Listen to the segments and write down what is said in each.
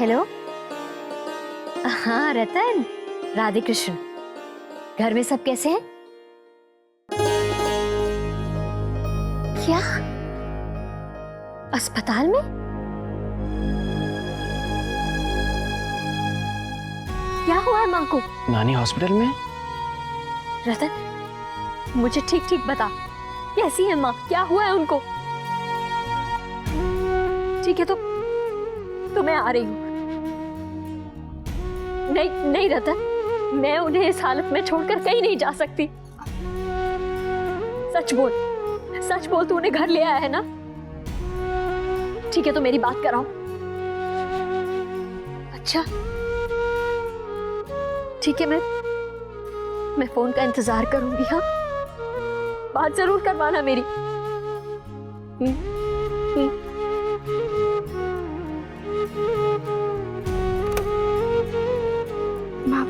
Hello. हाँ रतन, राधे कृष्ण। घर में सब कैसे हैं? क्या अस्पताल में? क्या हुआ है माँ को? नानी हॉस्पिटल में। रतन मुझे ठीक ठीक बता, कैसी है माँ, क्या हुआ है उनको? ठीक है तो मैं आ रही हूँ। नहीं नहीं रतन, मैं उन्हें इस हालत में छोड़कर कहीं नहीं जा सकती। सच बोल तू उन्हें घर ले आया है ना? ठीक है तो मेरी बात कराओ। अच्छा ठीक है, मैं फोन का इंतजार करूंगी। हाँ बात जरूर करवाना मेरी। माँ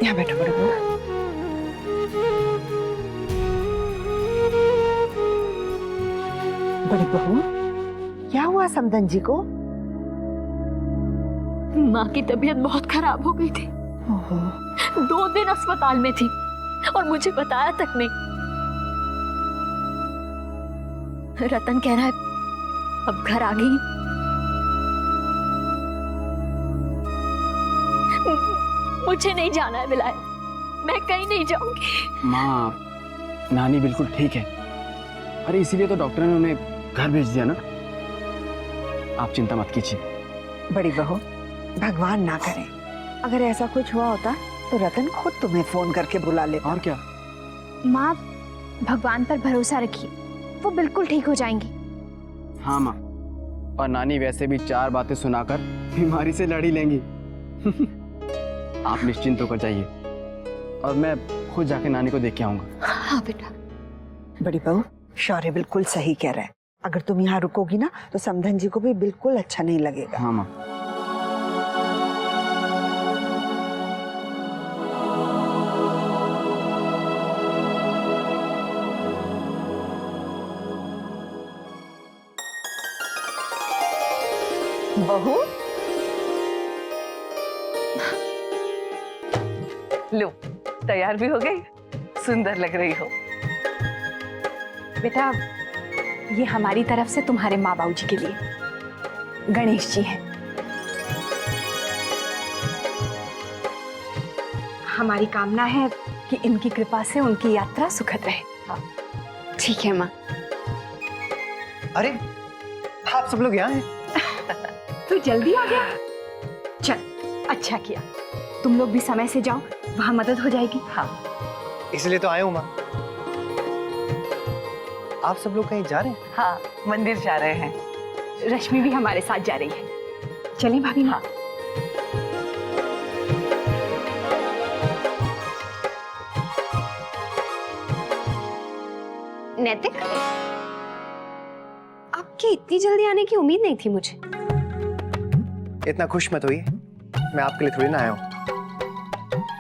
यहाँ बैठो बड़े बहू। बड़ी बहू क्या हुआ समधन जी को? माँ की तबीयत बहुत खराब हो गई थी। 2 दिन अस्पताल में थी और मुझे बताया तक नहीं। रतन कह रहा है अब घर आ गई। मुझे नहीं जाना है विलायत, मैं कहीं नहीं जाऊंगी। माँ नानी बिल्कुल ठीक है। अरे इसीलिए तो डॉक्टर ने उन्हें घर भेज दिया ना। आप चिंता मत कीजिए। बड़ी बहू भगवान ना करे, अगर ऐसा कुछ हुआ होता तो रतन खुद तुम्हें फोन करके बुला लेता। और क्या। माँ भगवान पर भरोसा रखिए, वो बिल्कुल ठीक हो जाएंगी। हाँ माँ, और नानी वैसे भी 4 बातें सुनाकर बीमारी से लड़ ही लेंगी। आप निश्चिंत होकर जाइए और मैं खुद जाके नानी को देख के आऊंगा। हाँ बेटा। बड़ी बहू शौर्य बिल्कुल सही कह रहा है, अगर तुम यहाँ रुकोगी ना तो समधन जी को भी बिल्कुल अच्छा नहीं लगेगा। हाँ माँ। बहू लो तैयार भी हो गई, सुंदर लग रही हो। बेटा ये हमारी तरफ से तुम्हारे माँ बाबू जी के लिए गणेश जी हैं। हमारी कामना है कि इनकी कृपा से उनकी यात्रा सुखद रहे। ठीक है माँ। अरे आप सब लोग यहाँ हैं? तू जल्दी आ गया। चल अच्छा किया, तुम लोग भी समय से जाओ, वहां मदद हो जाएगी। हाँ इसलिए तो आए हूँ माँ। आप सब लोग कहीं जा रहे हैं? हाँ मंदिर जा रहे हैं। रश्मि भी हमारे साथ जा रही है। चलें भाभी। हाँ। नैतिक, आपकी इतनी जल्दी आने की उम्मीद नहीं थी मुझे। इतना खुश मत होइए, मैं आपके लिए थोड़ी ना आया हूँ।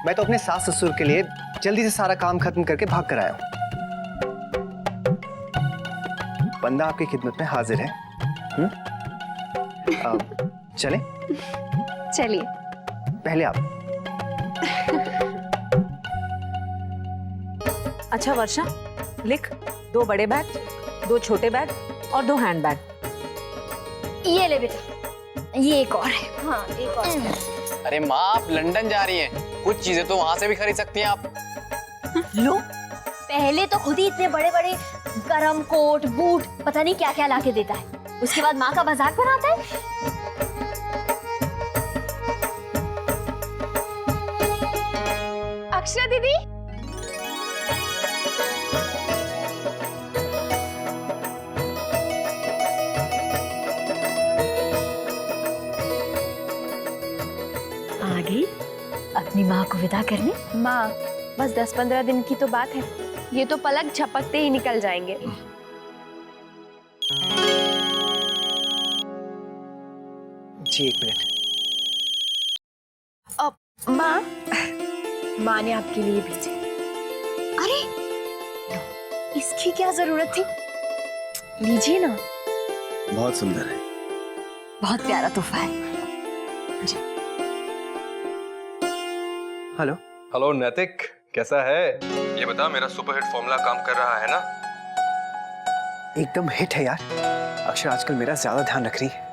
मैं तो अपने सास ससुर के लिए जल्दी से सारा काम खत्म करके भाग कर आया हूँ। बंदा आपकी खिदमत में हाजिर है। चलें? चलिए। पहले आप। अच्छा वर्षा, लिख 2 बड़े बैग, 2 छोटे बैग और 2 हैंड बैग। ये ले बेटा, ये एक और है। हाँ एक और है। अरे माँ आप लंदन जा रही हैं, कुछ चीजें तो वहां से भी खरीद सकती हैं आप। लो, पहले तो खुद ही इतने बड़े बड़े गरम कोट बूट पता नहीं क्या क्या लाके देता है, उसके बाद माँ का मजाक बनाता है। अक्षरा दीदी, आ गई अपनी माँ को विदा करने। माँ बस 10-15 दिन की तो बात है, ये तो पलक झपकते ही निकल जाएंगे। जी 1 मिनट। माँ, माँ ने आपके लिए भेजे। अरे इसकी क्या जरूरत थी? लीजिए ना। बहुत सुंदर है। बहुत प्यारा तोहफा है। हेलो। हेलो नैतिक, कैसा है? ये बता, मेरा सुपरहिट फॉर्मूला काम कर रहा है ना? एकदम हिट है यार। अक्षर आजकल मेरा ज्यादा ध्यान रख रही है।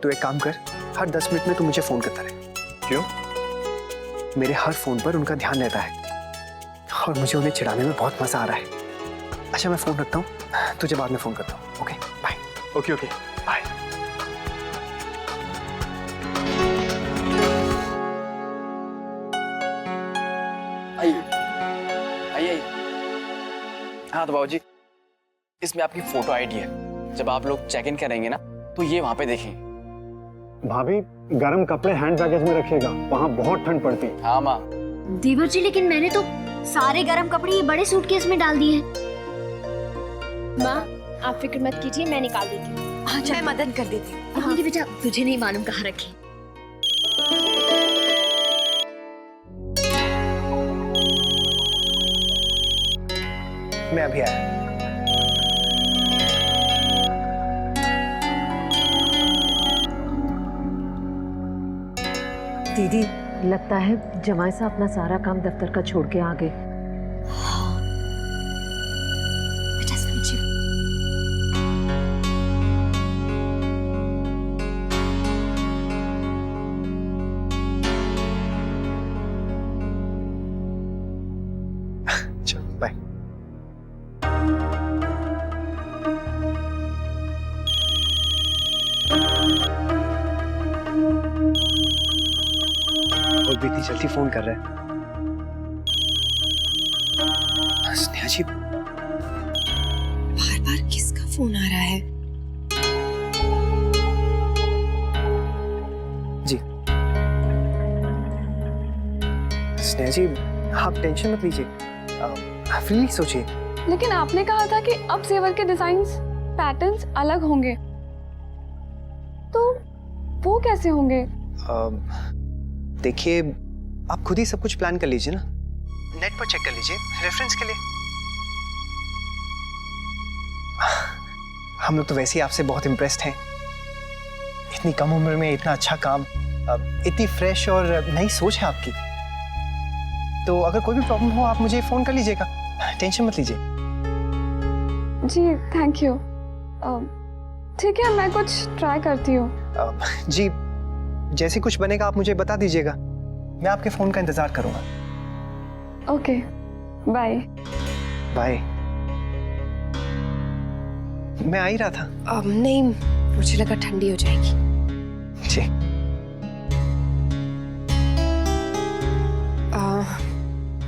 तू एक काम कर, हर 10 मिनट में तू मुझे फोन करता रहे। क्यों? मेरे हर फोन पर उनका ध्यान रहता है और मुझे उन्हें चिढ़ाने में बहुत मजा आ रहा है। अच्छा मैं फोन रखता हूँ, तुझे बाद में फोन करता हूँ। Okay bye. Okay okay bye. आइए आइए। हाँ तो बाबूजी, इसमें आपकी फोटो आईडी है। जब आप लोग चेक इन करेंगे ना तो ये वहाँ पे देखें। भाभी गर्म कपड़े हैंड बैगेज में रखिएगा, वहाँ बहुत ठंड पड़ती है। हाँ माँ। देवर जी, लेकिन मैंने तो सारे गरम कपड़े ये बड़े सूटकेस में डाल दिए हैं। माँ आप फिक्र मत कीजिए, मैं निकाल देती हूँ। मैं मदद कर देती हूँ। मेरे बेटा, तुझे नहीं मालूम कहाँ रखे। मैं अभी आया। दीदी, लगता है जमाई साहब अपना सारा काम दफ्तर का छोड़ के आ गए। बेटा समझिए। चलो बाय। और भी इतनी जल्दी फोन कर रहे हैं। स्नेहा जी, बार बार किसका फोन आ रहा है? जी स्नेहा जी, आप टेंशन मत लीजिए, फ्रीली सोचिए। लेकिन आपने कहा था कि अब जेवर के डिजाइन्स, पैटर्न्स अलग होंगे, तो वो कैसे होंगे? देखिए, आप खुद ही सब कुछ प्लान कर लीजिए ना, नेट पर चेक कर लीजिए रेफरेंस के लिए। हम लोग तो वैसे ही आपसे बहुत इम्प्रेस्ड हैं। इतनी कम उम्र में इतना अच्छा काम, इतनी फ्रेश और नई सोच है आपकी। तो अगर कोई भी प्रॉब्लम हो आप मुझे फोन कर लीजिएगा, टेंशन मत लीजिए। जी थैंक यू। ठीक है, मैं कुछ ट्राई करती हूँ। जी जैसे कुछ बनेगा आप मुझे बता दीजिएगा, मैं आपके फोन का इंतजार करूंगा। Okay bye. बाय। मैं आ ही रहा था। नहीं, मुझे लगा ठंडी हो जाएगी। जी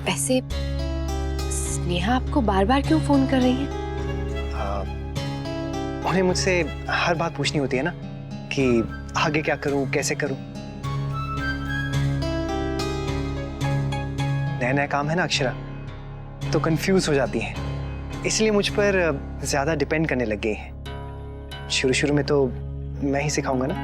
वैसे स्नेहा आपको बार बार क्यों फोन कर रही है? उन्हें मुझसे हर बात पूछनी होती है ना कि आगे क्या करूं, कैसे करूं। नया नया काम है ना अक्षरा, तो कंफ्यूज हो जाती हैं, इसलिए मुझ पर ज्यादा डिपेंड करने लग गई हैं। शुरू शुरू में तो मैं ही सिखाऊंगा ना।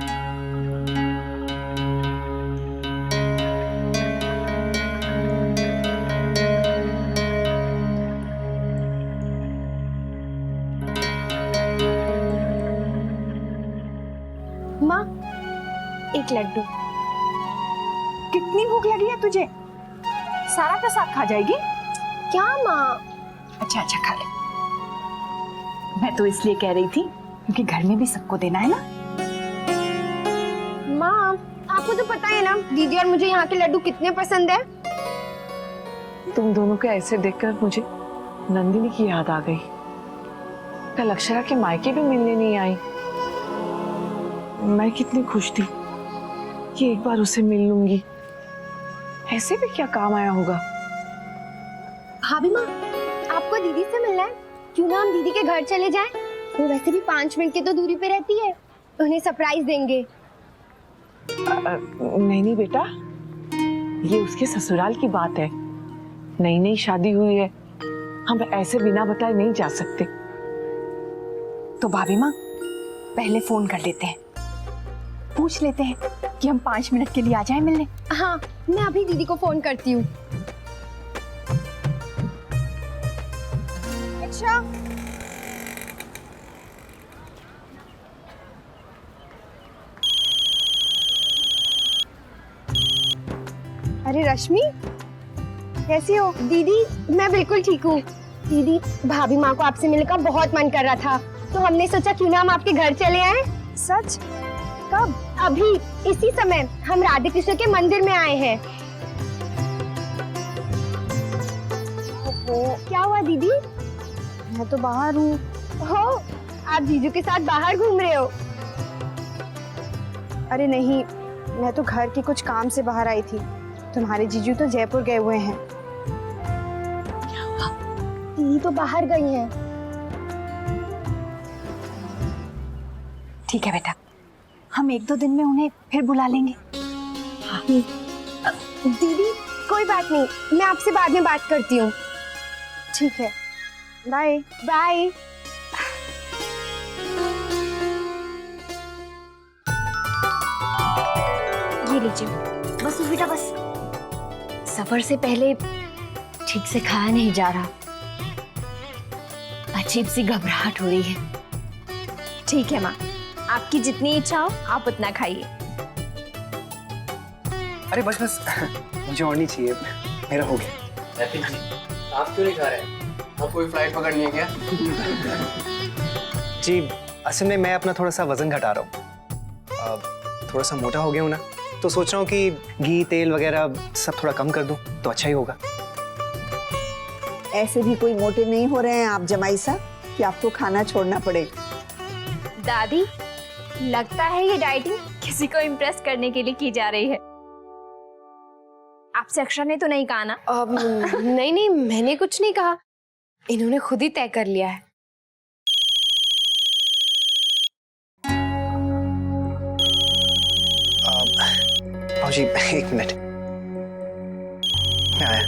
माँ, एक लड्डू। कितनी भूख लगी है तुझे? सारा का साथ खा जाएगी? क्या माँ? अच्छा अच्छा खा ले। मैं तो इसलिए कह रही थी क्योंकि घर में भी सबको देना है ना। माँ आपको तो पता है ना दीदी और मुझे यहाँ के लड्डू कितने पसंद है। तुम दोनों को ऐसे देखकर मुझे नंदिनी की याद आ गई। कल अक्षरा के मायके भी मिलने नहीं आई। मैं कितनी खुश थी कि एक बार उसे मिल लूंगी। ऐसे भी क्या काम आया होगा। भाभी माँ, आपको दीदी से मिलना है, क्यों ना हम दीदी के घर चले जाएं? वो वैसे भी 5 मिनट की तो दूरी पे रहती है, उन्हें सरप्राइज देंगे। नहीं नहीं बेटा, ये उसके ससुराल की बात है। नई नई शादी हुई है, हम ऐसे बिना बताए नहीं जा सकते। तो भाभी माँ, पहले फोन कर लेते हैं, पूछ लेते हैं कि हम 5 मिनट के लिए आ जाएं मिलने। हाँ, मैं अभी दीदी को फोन करती हूँ। अच्छा अरे रश्मि, कैसी हो? दीदी मैं बिल्कुल ठीक हूँ। दीदी भाभी माँ को आपसे मिलने का बहुत मन कर रहा था, तो हमने सोचा क्यों ना हम आपके घर चले आए। सच? कब? अभी इसी समय हम राधे कृष्ण के मंदिर में आए हैं। ओहो, क्या हुआ दीदी? मैं तो बाहर हूँ। हो, आप जीजू के साथ बाहर घूम रहे हो? अरे नहीं, मैं तो घर के कुछ काम से बाहर आई थी। तुम्हारे जीजू तो जयपुर गए हुए हैं। दीदी तो बाहर गई हैं। ठीक है बेटा, हम 1-2 दिन में उन्हें फिर बुला लेंगे। दीदी कोई बात नहीं, मैं आपसे बाद में बात करती हूँ। ठीक है, बाय बाय। ये लीजिए, बस बेटा बस। सफर से पहले ठीक से खाया नहीं जा रहा, अजीब सी घबराहट हो रही है। ठीक है माँ, आपकी जितनी इच्छा हो आप उतना खाइए। अरे बस बस मुझे और नहीं चाहिए, मेरा हो गया। आप क्यों नहीं खा रहे हैं? आप कोई फ्लाइट पकड़नी है क्या? जी असल में मैं अपना थोड़ा सा वजन घटा रहा हूँ, थोड़ा सा मोटा हो गया हूँ ना, तो सोच रहा हूँ कि घी तेल वगैरह सब थोड़ा कम कर दूँ तो अच्छा ही होगा। ऐसे भी कोई मोटे नहीं हो रहे हैं आप जमाई साहब कि आपको खाना छोड़ना पड़े। दादी, लगता है ये डाइटिंग किसी को इम्प्रेस करने के लिए की जा रही है। आपसे अक्षरा ने तो नहीं कहा ना? नहीं नहीं, मैंने कुछ नहीं कहा, इन्होंने खुद ही तय कर लिया है। जी 1 मिनट, मैं आया।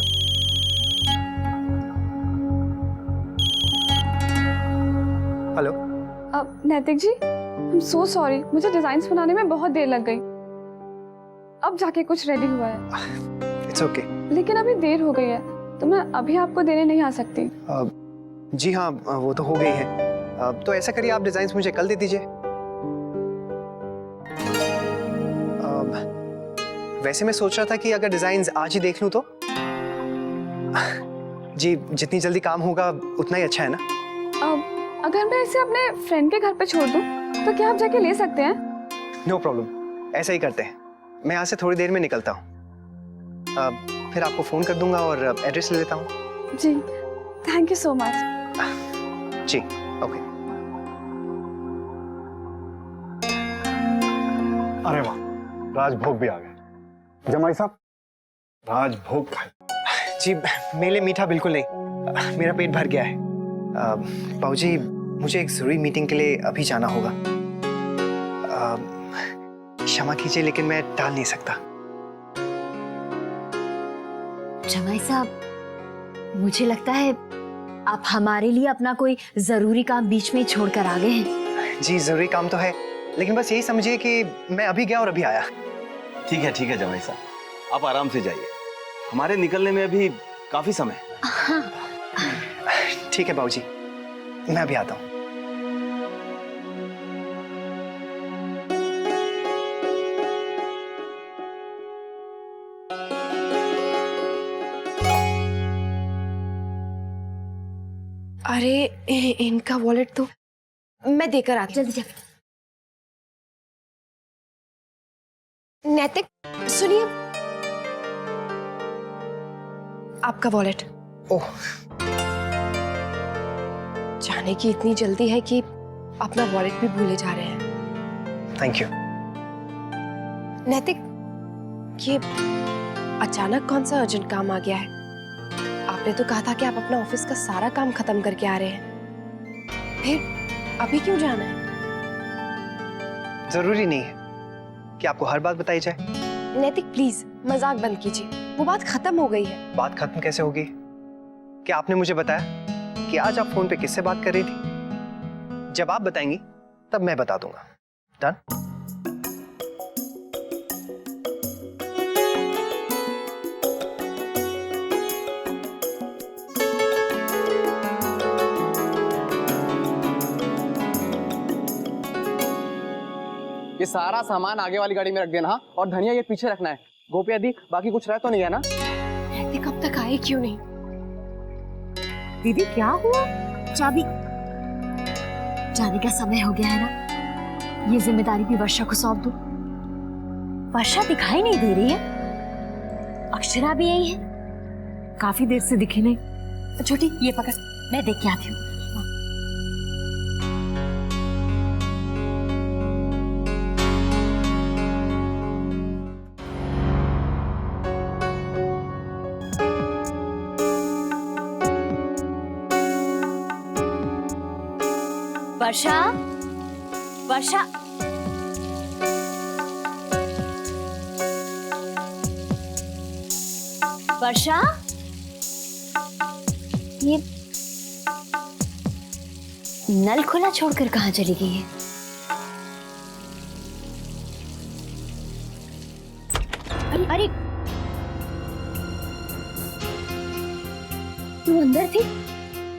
हेलो। नैतिक जी, I'm so sorry, मुझे डिजाइन्स बनाने में बहुत देर लग गई। अब जाके कुछ रेडी हुआ है। It's okay. लेकिन अभी देर हो गई है, तो मैं अभी आपको देने नहीं आ सकती। जी हाँ, वो तो हो गई है। तो ऐसा करिए, आप डिजाइन्स मुझे कल दे दीजिए। वैसे मैं सोच रहा था कि अगर डिजाइन्स आज ही देख लूं तो जी जितनी जल्दी काम होगा उतना ही अच्छा है ना। अगर मैं इसे अपने फ्रेंड के घर पे छोड़ दूं, तो क्या आप जाके ले सकते हैं? नो प्रॉब्लम, ऐसा ही करते हैं। मैं यहाँ से थोड़ी देर में निकलता हूँ, फिर आपको फोन कर दूंगा और एड्रेस ले लेता हूँ। जी, थैंक यू सो मच। जी ओके। अरे वाह, राजभोग भी आ गए। जमाई साहब, राजभोग खाए। जी मेरे लिए मीठा बिल्कुल नहीं, मेरा पेट भर गया है। बाबूजी, मुझे एक जरूरी मीटिंग के लिए अभी जाना होगा। क्षमा कीजिए लेकिन मैं टाल नहीं सकता। जमाई साहब, मुझे लगता है आप हमारे लिए अपना कोई जरूरी काम बीच में छोड़कर आ गए हैं। जी जरूरी काम तो है, लेकिन बस यही समझिए कि मैं अभी गया और अभी आया। ठीक है जमाई साहब, आप आराम से जाइए, हमारे निकलने में अभी काफी समय है। ठीक है बाबूजी, मैं अभी आता हूँ। अरे इनका वॉलेट तो मैं देकर आती हूँ। जल्दी जल्दी। नैतिक सुनिए, आपका वॉलेट। ओह, जाने की इतनी जल्दी है कि अपना वॉलेट भी भूले जा रहे हैं। Thank you. नैतिक, ये अचानक कौन सा अर्जेंट काम आ गया है? आपने तो कहा था कि आप अपना ऑफिस का सारा काम खत्म करके आ रहे हैं, फिर अभी क्यों जाना है? जरूरी नहीं है कि आपको हर बात बताई जाए। नैतिक प्लीज मजाक बंद कीजिए, वो बात खत्म हो गई है। बात खत्म कैसे होगी? क्या आपने मुझे बताया कि आज आप फोन पे किससे बात कर रही थी? जब आप बताएंगी तब मैं बता दूंगा। डन? ये सारा सामान आगे वाली गाड़ी में रख देना, हाँ? और धनिया ये पीछे रखना है। गोपी आदि बाकी कुछ रह तो नहीं है ना? रहते कब तक आए क्यों नहीं? दीदी क्या हुआ? चाबी जाने का समय हो गया है ना, ये जिम्मेदारी भी वर्षा को सौंप दो। वर्षा दिखाई नहीं दे रही है, अक्षरा भी यही है, काफी देर से दिखी नहीं। छोटी ये पकड़, मैं देख के आती हूँ। वर्षा, वर्षा, वर्षा, ये नल खुला छोड़कर कहाँ चली गई है? अरे अरे, तू अंदर थी?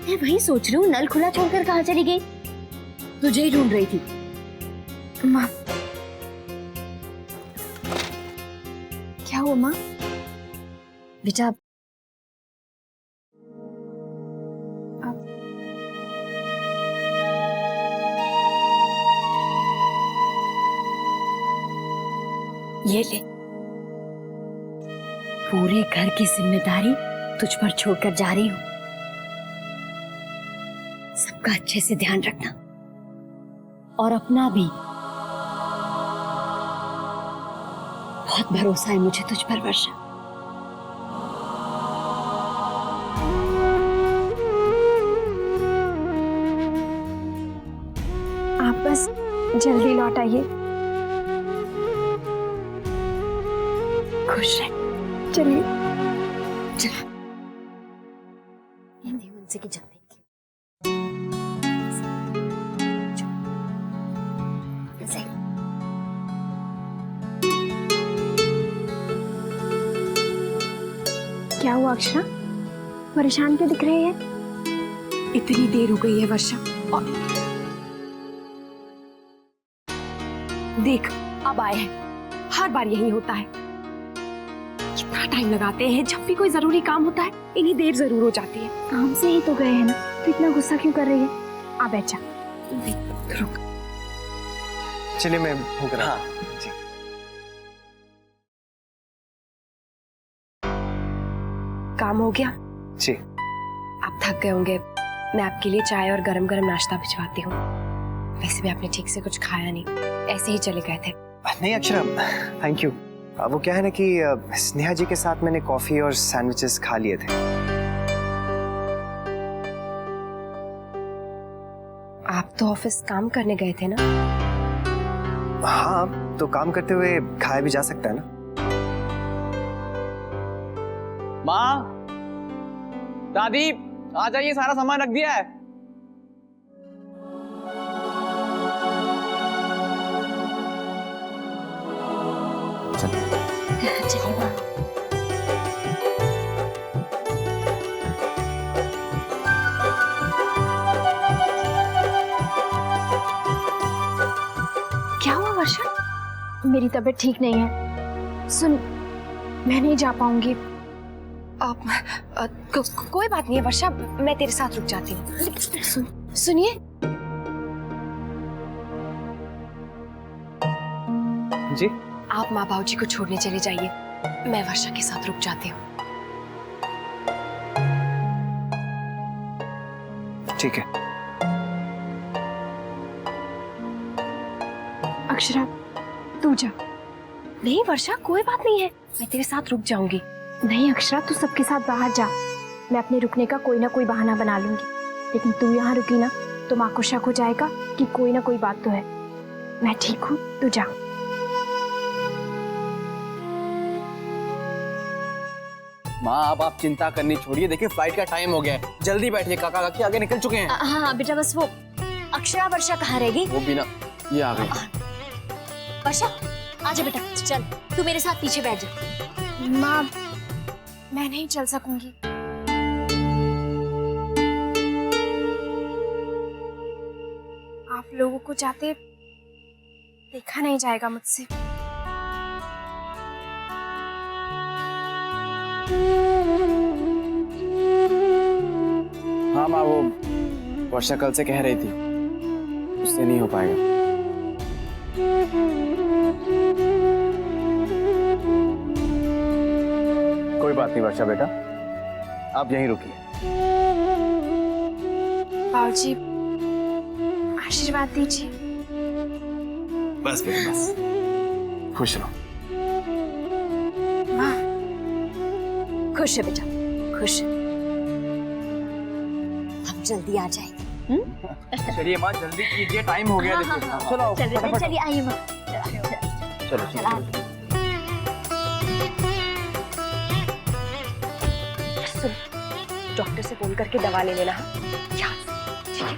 मैं वही सोच रही हूँ, नल खुला छोड़कर कहाँ चली गई? तुझे ही ढूंढ रही थी। माँ, क्या हुआ माँ? बेटा ये ले, पूरे घर की जिम्मेदारी तुझ पर छोड़कर जा रही हूँ। सबका अच्छे से ध्यान रखना और अपना भी। बहुत भरोसा है मुझे तुझ पर वर्षा। आप बस जल्दी लौट आइए। खुश रह। चलिए। चला उनसे की जल्दी। क्या हुआ अक्षरा, परेशान क्यों दिख रही है? इतनी देर हो गई है वर्षा, और देख अब आए हैं। हर बार यही होता है, कितना टाइम लगाते हैं। जब भी कोई जरूरी काम होता है इन्हीं देर जरूर हो जाती है। काम से ही तो गए हैं ना, तो इतना गुस्सा क्यों कर रही है? आ बैठ जा। रुक, चलिए मैं होकर हाँ जी। काम हो गया? जी। आप थक गए होंगे, मैं आपके लिए चाय और गरम गरम नाश्ता भिजवाती हूँ। वैसे भी आपने ठीक से कुछ खाया नहीं, ऐसे ही चले गए थे। नहीं अक्षरा, थैंक यू। वो क्या है ना कि स्नेहा जी के साथ मैंने कॉफी और सैंडविचेस खा लिए थे। आप तो ऑफिस काम करने गए थे ना? हाँ, तो काम करते हुए खाया भी जा सकता है ना। माँ, दादी, आ जाइए, सारा सामान रख दिया है। चलिए माँ। क्या हुआ वर्षा? मेरी तबीयत ठीक नहीं है। सुन, मैं नहीं जा पाऊंगी। कोई बात नहीं है वर्षा, मैं तेरे साथ रुक जाती हूँ। सुनिए। जी। आप माँ बाबूजी को छोड़ने चले जाइए, मैं वर्षा के साथ रुक जाती हूँ। ठीक है। अक्षरा तू जा। नहीं वर्षा, कोई बात नहीं है, मैं तेरे साथ रुक जाऊंगी। नहीं अक्षरा, तू सबके साथ बाहर जा, मैं अपने रुकने का कोई ना कोई बहाना बना लूंगी। लेकिन तू यहाँ रुकी ना तो माँ को शक हो जाएगा कि कोई ना कोई बात तो है। मैं ठीक हूँ, तू जा। माँ, अब आप चिंता करनी छोड़िए। देखिए फ्लाइट का टाइम हो गया है, जल्दी बैठिए। काका काकी आगे निकल चुके हैं। हाँ बेटा, बस वो अक्षरा वर्षा कहाँ रह गई? वो भी ना, ये आ गई। वर्षा आजा बेटा, चल तू मेरे साथ पीछे बैठ जा। माँ, मैं नहीं चल सकूंगी। आप लोगों को जाते देखा नहीं जाएगा मुझसे। हाँ माँ, वो वर्षा कल से कह रही थी, उससे नहीं हो पाएगा। कोई बात नहीं वर्षा बेटा, आप यहीं रुकिए। बाबूजी आशीर्वाद दीजिए। बस बेटा बस, खुश रहो। खुश है बेटा, खुश है। हम जल्दी आ जाएंगे। चलिए माँ, जल्दी कीजिए, टाइम हो गया। चलो चलिए चलिए, आइए माँ। चलो चला। सुन, डॉक्टर से फोन करके दवा ले लेना। हाँ? ठीक है।